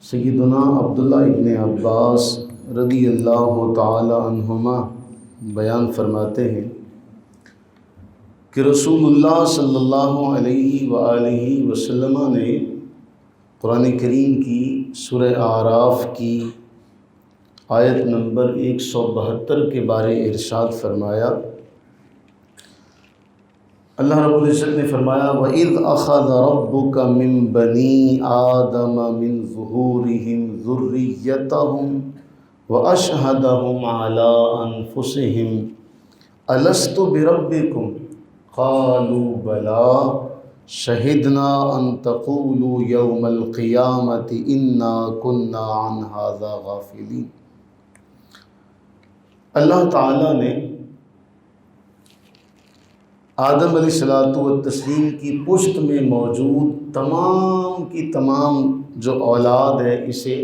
سیدنا عبداللہ ابن عباس رضی اللہ تعالی عنہما بیان فرماتے ہیں کہ رسول اللہ صلی اللہ علیہ وآلہ وسلم نے قرآن کریم کی سورہ اعراف کی آیت نمبر 172 کے بارے ارشاد فرمایا۔ اللہ رب العزت نے فرمایا وَإِذْ أَخَذَ رَبُّكَ مِن بَنِي آدَمَ مِن ظُهُورِهِمْ ذُرِّيَّتَهُمْ وَأَشْهَدَهُمْ عَلَىٰ أَنفُسِهِمْ أَلَسْتُ بِرَبِّكُمْ قَالُوا بَلَىٰ شَهِدْنَا أَن تَقُولُوا يَوْمَ الْقِيَامَةِ إِنَّا كُنَّا عَنْ هَٰذَا غَافِلِينَ۔ اللہ تعالیٰ نے آدم علیہ السلام کی پشت میں موجود تمام کی تمام جو اولاد ہے اسے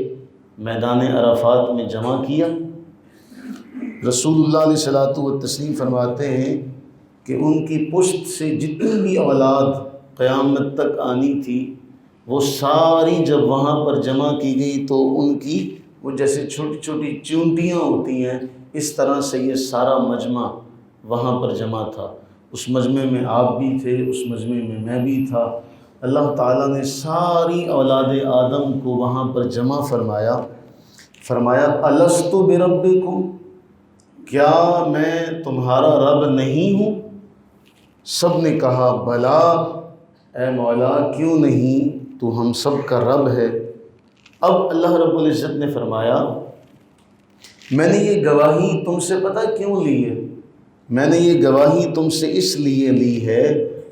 میدان عرفات میں جمع کیا۔ رسول اللہ علیہ السلام فرماتے ہیں کہ ان کی پشت سے جتنی بھی اولاد قیامت تک آنی تھی وہ ساری جب وہاں پر جمع کی گئی تو ان کی وہ جیسے چھوٹی چھوٹی چونٹیاں ہوتی ہیں اس طرح سے یہ سارا مجمع وہاں پر جمع تھا۔ اس مجمع میں آپ بھی تھے، اس مجمع میں بھی تھا۔ اللہ تعالیٰ نے ساری اولاد آدم کو وہاں پر جمع فرمایا الستُ بربکم، کیا میں تمہارا رب نہیں ہوں؟ سب نے کہا بلا اے مولا کیوں نہیں، تو ہم سب کا رب ہے۔ اب اللہ رب العزت نے فرمایا میں نے یہ گواہی تم سے پتہ کیوں لی ہے؟ میں نے یہ گواہی تم سے اس لیے لی ہے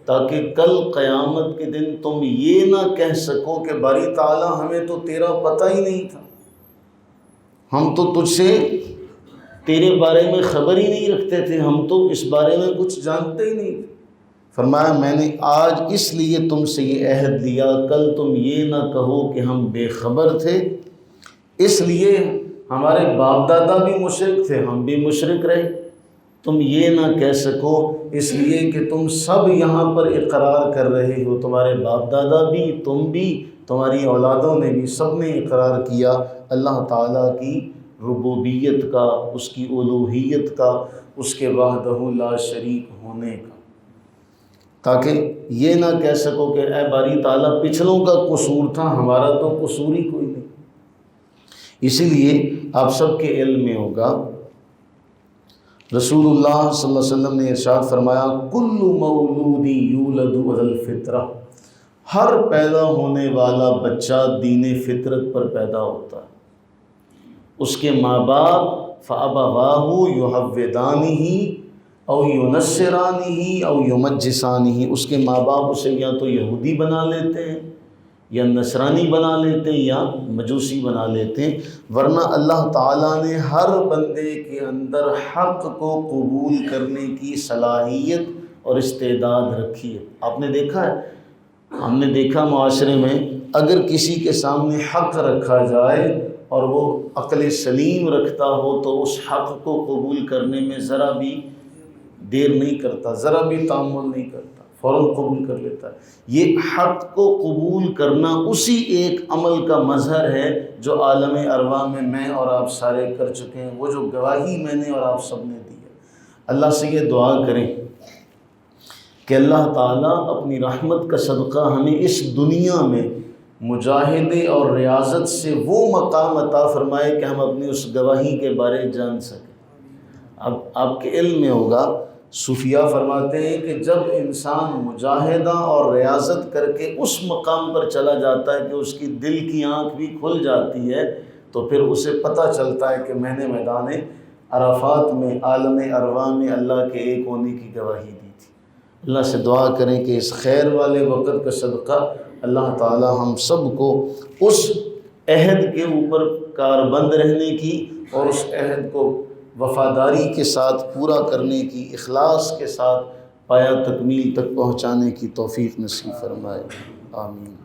تاکہ کل قیامت کے دن تم یہ نہ کہہ سکو کہ باری تعالیٰ ہمیں تو تیرا پتہ ہی نہیں تھا، ہم تو تجھ سے تیرے بارے میں خبر ہی نہیں رکھتے تھے، ہم تو اس بارے میں کچھ جانتے ہی نہیں تھے۔ فرمایا میں نے آج اس لیے تم سے یہ عہد لیا کل تم یہ نہ کہو کہ ہم بے خبر تھے، اس لیے ہمارے باپ دادا بھی مشرک تھے ہم بھی مشرک رہے، تم یہ نہ کہہ سکو اس لیے کہ تم سب یہاں پر اقرار کر رہے ہو، تمہارے باپ دادا بھی، تم بھی، تمہاری اولادوں نے بھی، سب نے اقرار کیا اللہ تعالیٰ کی ربوبیت کا، اس کی الوہیت کا، اس کے وحدہ لا شریک ہونے کا، تاکہ یہ نہ کہہ سکو کہ اے باری تعالیٰ پچھلوں کا قصور تھا ہمارا تو قصور ہی کوئی نہیں۔ اسی لیے آپ سب کے علم میں ہوگا رسول اللہ صلی اللہ علیہ وسلم نے ارشاد فرمایا کل مولود یولد علی الفطرہ، ہر پیدا ہونے والا بچہ دین فطرت پر پیدا ہوتا ہے۔ اس کے ماں باپ فابواہ یحودانہ او ینصرانہ او یمجسانہ، اس کے ماں باپ اسے یا تو یہودی بنا لیتے ہیں یا نصرانی بنا لیتے ہیں یا مجوسی بنا لیتے ہیں، ورنہ اللہ تعالیٰ نے ہر بندے کے اندر حق کو قبول کرنے کی صلاحیت اور استعداد رکھی ہے۔ آپ نے دیکھا ہے، ہم نے دیکھا معاشرے میں اگر کسی کے سامنے حق رکھا جائے اور وہ عقل سلیم رکھتا ہو تو اس حق کو قبول کرنے میں ذرا بھی دیر نہیں کرتا، ذرا بھی تامل نہیں کرتا، فوراً قبول کر لیتا ہے۔ یہ حق کو قبول کرنا اسی ایک عمل کا مظہر ہے جو عالم ارواح میں میں اور آپ سارے کر چکے ہیں، وہ جو گواہی میں نے اور آپ سب نے دی ہے۔ اللہ سے یہ دعا کریں کہ اللہ تعالیٰ اپنی رحمت کا صدقہ ہمیں اس دنیا میں مجاہدے اور ریاضت سے وہ مقام عطا فرمائے کہ ہم اپنی اس گواہی کے بارے جان سکیں۔ اب آپ کے علم میں ہوگا صوفیاء فرماتے ہیں کہ جب انسان مجاہدہ اور ریاضت کر کے اس مقام پر چلا جاتا ہے کہ اس کی دل کی آنکھ بھی کھل جاتی ہے تو پھر اسے پتہ چلتا ہے کہ میں نے میدان عرفات میں عالم ارواح میں اللہ کے ایک ہونے کی گواہی دی تھی۔ اللہ سے دعا کریں کہ اس خیر والے وقت کا صدقہ اللہ تعالی ہم سب کو اس عہد کے اوپر کاربند رہنے کی اور اس عہد کو وفاداری کے ساتھ پورا کرنے کی، اخلاص کے ساتھ پایا تکمیل تک پہنچانے کی توفیق نصیب فرمائے، آمین۔